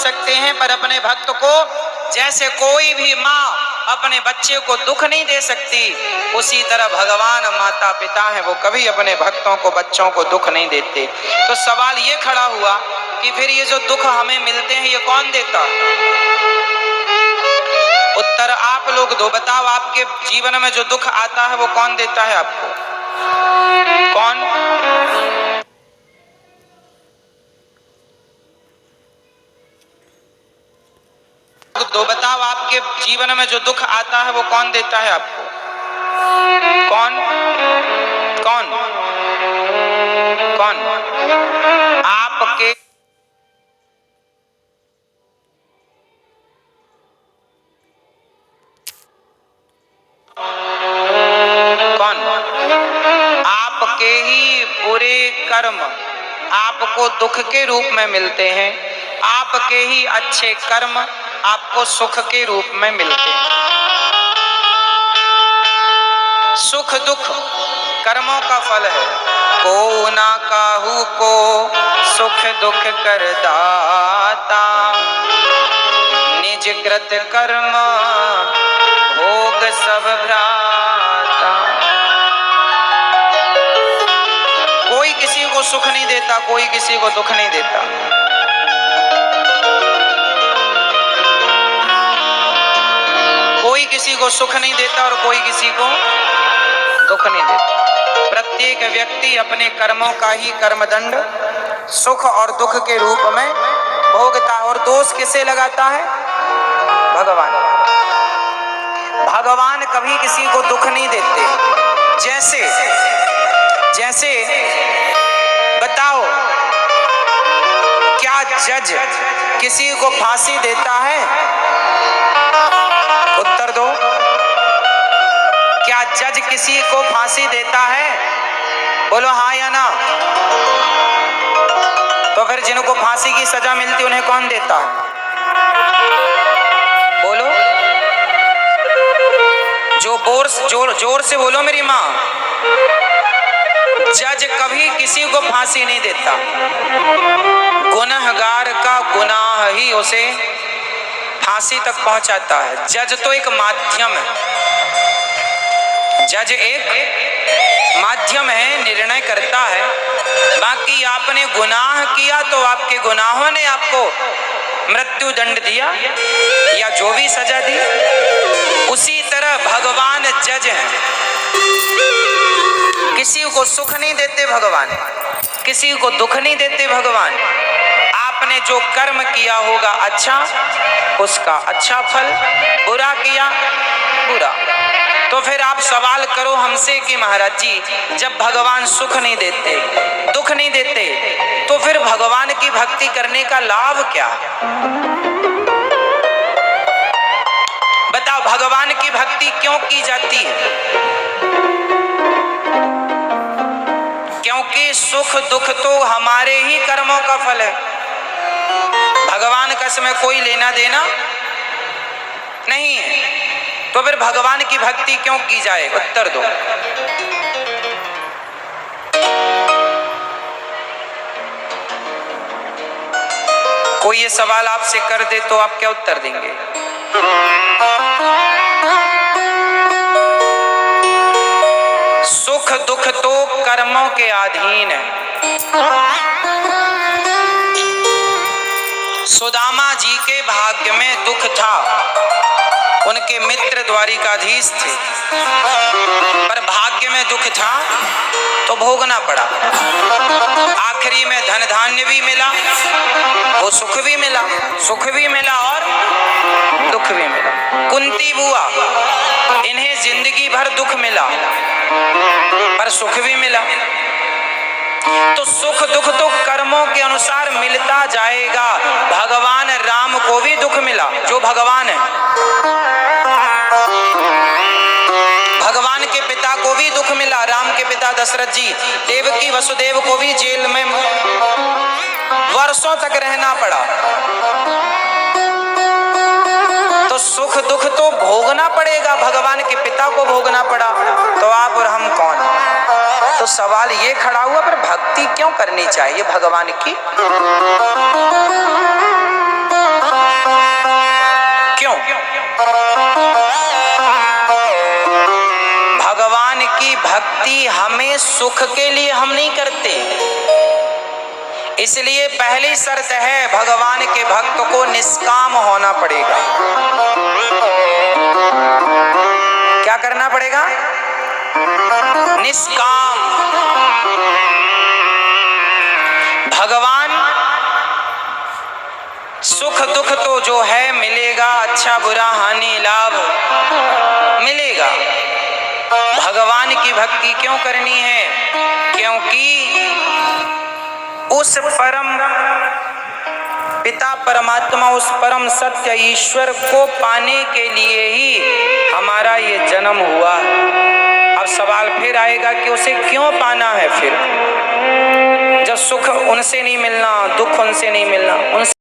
सकते हैं, पर अपने भक्त को जैसे कोई भी माँ अपने बच्चे को दुख नहीं दे सकती, उसी तरह भगवान माता पिता हैं, वो कभी अपने भक्तों को, बच्चों को दुख नहीं देते। तो सवाल ये खड़ा हुआ कि फिर ये जो दुख हमें मिलते हैं ये कौन देता? उत्तर आप लोग दो, बताओ आपके जीवन में जो दुख आता है वो कौन देता है आपको? कौन? दो, बताओ आपके जीवन में जो दुख आता है वो कौन देता है आपको? कौन? कौन? कौन? आपके कौन? आपके ही बुरे कर्म आपको दुख के रूप में मिलते हैं, आपके ही अच्छे कर्म आपको सुख के रूप में मिलते हैं। सुख दुख कर्मों का फल है, को ना काहू को सुख दुख कर दाता, निज कृत कर्म भोग सब भ्राता। कोई किसी को सुख नहीं देता, कोई किसी को दुख नहीं देता। कोई किसी को सुख नहीं देता और कोई किसी को दुख नहीं देता। प्रत्येक व्यक्ति अपने कर्मों का ही कर्मदंड सुख और दुख के रूप में भोगता। और दोष किसे लगाता है? भगवान। भगवान कभी किसी को दुख नहीं देते। जैसे जैसे बताओ, क्या जज किसी को फांसी देता है? उत्तर दो। क्या जज किसी को फांसी देता है? बोलो हाँ या ना। तो फिर जिनको फांसी की सजा मिलती उन्हें कौन देता है? बोलो, जो जोर से बोलो मेरी माँ। जज कभी किसी को फांसी नहीं देता। गुनहगार का गुनाह ही उसे फांसी तक पहुंचाता है। जज तो एक माध्यम है, जज एक माध्यम है, निर्णय करता है। बाकी आपने गुनाह किया तो आपके गुनाहों ने आपको मृत्यु दंड दिया या जो भी सजा दी, उसी तरह भगवान जज हैं। किसी को सुख नहीं देते भगवान, किसी को दुख नहीं देते भगवान। आपने जो कर्म किया होगा अच्छा, उसका अच्छा फल, बुरा किया बुरा। तो फिर आप सवाल करो हमसे कि महाराज जी, जब भगवान सुख नहीं देते, दुख नहीं देते, तो फिर भगवान की भक्ति करने का लाभ क्या? बताओ, भगवान की भक्ति क्यों की जाती है? क्योंकि सुख दुख तो हमारे ही कर्मों का फल है। भगवान का इसमें कोई लेना देना नहीं है। तो फिर भगवान की भक्ति क्यों की जाए? उत्तर दो। कोई ये सवाल आपसे कर दे तो आप क्या उत्तर देंगे? सुख दुख तो कर्मों के अधीन है। सुदामा जी के भाग्य में दुख था, उनके मित्र द्वारिकाधीश थे, पर भाग्य में दुख था तो भोगना पड़ा। आखिरी में धन धान्य भी मिला, वो सुख भी मिला, सुख भी मिला और दुख भी मिला। कुंती बुआ, इन्हें जिंदगी भर दुख मिला पर सुख भी मिला। तो सुख दुख तो कर्मों के अनुसार मिलता जाएगा। भगवान राम को भी दुख मिला, जो भगवान है। भगवान के पिता को भी दुख मिला, राम के पिता दशरथ जी। देवकी वसुदेव को भी जेल में वर्षों तक रहना पड़ा। तो सुख दुख तो भोगना पड़ेगा, भगवान के पिता को भोगना पड़ा, तो आप और हम कौन? तो सवाल ये खड़ा हुआ, पर भक्ति क्यों करनी चाहिए भगवान की? क्यों? भगवान की भक्ति हमें सुख के लिए हम नहीं करते, इसलिए पहली शर्त है भगवान के भक्त को निष्काम होना पड़ेगा। क्या करना पड़ेगा? निष्काम। भगवान सुख दुख तो जो है मिलेगा, अच्छा बुरा हानि लाभ मिलेगा। भगवान की भक्ति क्यों करनी है? क्योंकि उस परम पिता परमात्मा, उस परम सत्य ईश्वर को पाने के लिए ही हमारा ये जन्म हुआ। अब सवाल फिर आएगा कि उसे क्यों पाना है? फिर जब सुख उनसे नहीं मिलना, दुख उनसे नहीं मिलना, उनसे